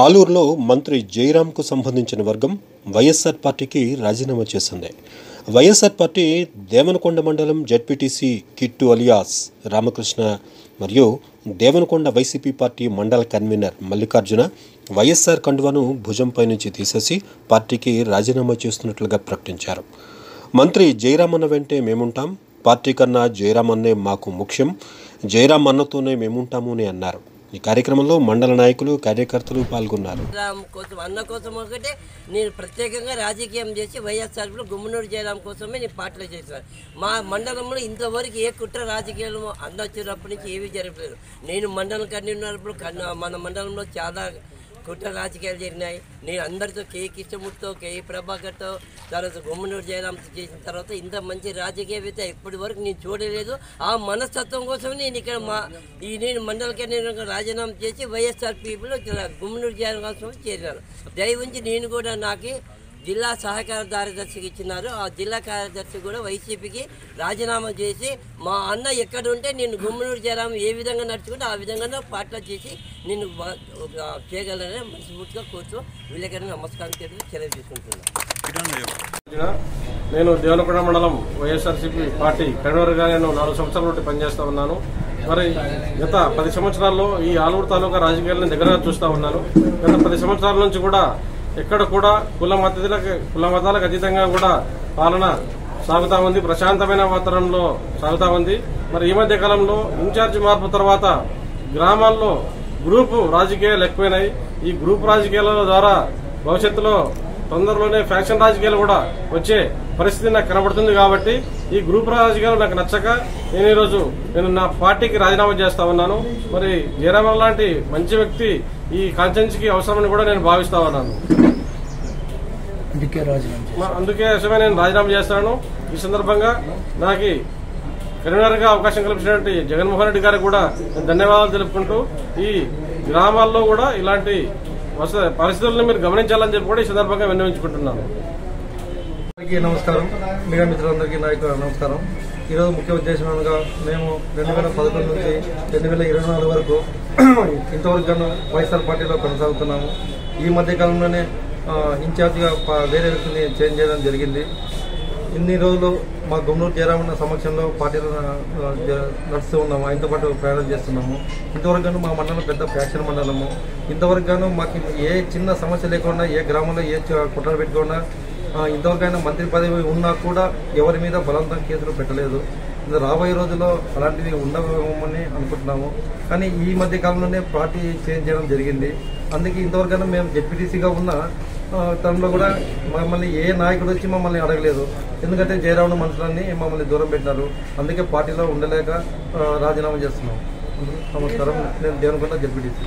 ఆలూరులో మంత్రి జయరాంకు సంబంధించిన వర్గం వైఎస్ఆర్ పార్టీకి రాజీనామా చేసింది. వైఎస్ఆర్ పార్టీ దేవనకొండ మండలం జెడ్పీటీసీ కిట్టు అలియాస్ రామకృష్ణ మరియు దేవనకొండ వైసీపీ పార్టీ మండల కన్వీనర్ మల్లికార్జున వైఎస్ఆర్ కండువాను భుజంపై నుంచి తీసేసి పార్టీకి రాజీనామా చేస్తున్నట్లుగా ప్రకటించారు. మంత్రి జయరాం అన్న వెంటే మేముంటాం, పార్టీ కన్నా జయరాం అన్నే మాకు ముఖ్యం, జయరాం అన్నతోనే మేముంటాము అని అన్నారు. ఈ కార్యక్రమంలో మండల నాయకులు కార్యకర్తలు పాల్గొన్నారు. అన్న కోసం ఒకటే నేను ప్రత్యేకంగా రాజకీయం చేసి వైఎస్ఆర్లో గుమ్మనూరు జయరాం కోసమే నేను పార్టీలో చేశాను. మా మండలంలో ఇంతవరకు ఏ కుట్ర రాజకీయాలు అన్న వచ్చినప్పటి నుంచి ఏమీ జరగలేదు. నేను మండలం కన్వీనర్ప్పుడు మన మండలంలో చాలా కుట్ర రాజకీయాలు జరిగినాయి. నేను అందరితో కే కృష్ణమూర్తితో, కే ప్రభాకర్తో, తర్వాత గుమ్మనూరు జయరాంతో చేసిన తర్వాత ఇంత మంచి రాజకీయవేత్త ఇప్పటి వరకు నేను చూడలేదు. ఆ మనస్తత్వం కోసం నేను ఇక్కడ నేను మండల కేంద్రంగా రాజీనామా చేసి వైఎస్ఆర్ పీపుల్ గుమ్మనూరు జయరాం కోసం చేరినాను. దయవుంచి నేను కూడా నాకు జిల్లా సహకార కార్యదర్శికి ఇచ్చినారు. ఆ జిల్లా కార్యదర్శి కూడా వైసీపీకి రాజీనామా చేసి మా అన్న ఎక్కడ ఉంటే నేను గుమ్మనూరు జయరాం ఏ విధంగా నడుచుకుంటే ఆ విధంగా పాటలు చేసి నేను చేయగలనని మనస్ఫూర్తిగా కోరుతూ విలేకరులకు నమస్కారం తెలియజేసుకుంటున్నాను. నేను దేవనకొండ మండలం వైఎస్ఆర్సీపీ పార్టీ కన్వీనర్గా నేను 4 సంవత్సరాల నుండి పనిచేస్తా ఉన్నాను. మరి గత 10 సంవత్సరాల్లో ఈ ఆలూరు తాలూకా రాజకీయాలను దగ్గరగా చూస్తూ ఉన్నాను. గత 10 సంవత్సరాల నుంచి కూడా ఎక్కడ కూడా కుల మతాలకు అతీతంగా కూడా పాలన సాగుతా ఉంది, ప్రశాంతమైన వాతావరణంలో సాగుతా ఉంది. మరి ఈ మధ్య కాలంలో ఇన్ఛార్జి మార్పు తర్వాత గ్రామాల్లో గ్రూపు రాజకీయాలు ఎక్కువైనాయి. ఈ గ్రూప్ రాజకీయాల ద్వారా భవిష్యత్తులో తొందరలోనే ఫ్యాక్షన్ రాజకీయాలు కూడా వచ్చే పరిస్థితి నాకు కనబడుతుంది. కాబట్టి ఈ గ్రూప్ రాజకీయాలు నాకు నచ్చక నేను నా పార్టీకి రాజీనామా చేస్తా ఉన్నాను. మరి జయరాం లాంటి మంచి వ్యక్తి ఈ కాన్స్టిట్యున్సీకి అవసరమని కూడా నేను భావిస్తా ఉన్నాను. అందుకే నేను రాజీనామా చేస్తాను. ఈ సందర్భంగా నాకు కన్వీనర్ గా అవకాశం కల్పించినటువంటి జగన్మోహన్ రెడ్డి గారికి కూడా ధన్యవాదాలు తెలుపుకుంటూ ఈ గ్రామాల్లో కూడా ఇలాంటి పరిస్థితులను మీరు గమనించాలని చెప్పి కూడా ఈ సందర్భంగా విన్నవించుకుంటున్నాను. నమస్కారం. మీడియా మిత్రులందరికీ నాయకు నమస్కారం. ఈరోజు ముఖ్య ఉద్దేశం అనగా మేము 2011 నుంచి 2024 వరకు ఇంతవరకు గాను వైఎస్ఆర్ పార్టీలో కొనసాగుతున్నాము. ఈ మధ్య కాలంలోనే ఇన్ఛార్జిగా వేరే వ్యక్తిని చేంజ్ చేయడం జరిగింది. ఇన్ని రోజులు మా గుమ్మనూరు జయరామన్న సమక్షంలో పార్టీలో నడుస్తూ ఉన్నాము, ఆయనతో పాటు ప్రయాణం చేస్తున్నాము. ఇంతవరకు మా మండలం పెద్ద ఫ్యాక్షన్ మండలము. ఇంతవరకు మాకు ఏ చిన్న సమస్య లేకుండా, ఏ గ్రామంలో ఏ కుట్రలు పెట్టుకున్నా, ఇంతవరకైనా మంత్రి పదవి ఉన్నా కూడా ఎవరి మీద బలవంతం కేసులు పెట్టలేదు. రాబోయే రోజుల్లో అలాంటివి ఉండమని అనుకుంటున్నాము. కానీ ఈ మధ్య కాలంలోనే పార్టీ చేంజ్ చేయడం జరిగింది. అందుకే ఇంతవరకైనా మేము జెడ్పీటీసీగా ఉన్న తనలో కూడా మమ్మల్ని ఏ నాయకుడు వచ్చి మమ్మల్ని అడగలేదు. ఎందుకంటే జయరాం మనుషులన్నీ మమ్మల్ని దూరం పెట్టినారు. అందుకే పార్టీలో ఉండలేక రాజీనామా చేస్తున్నాం. నమస్కారం. నేను దేవనకొండ జెడ్పీటీసీ.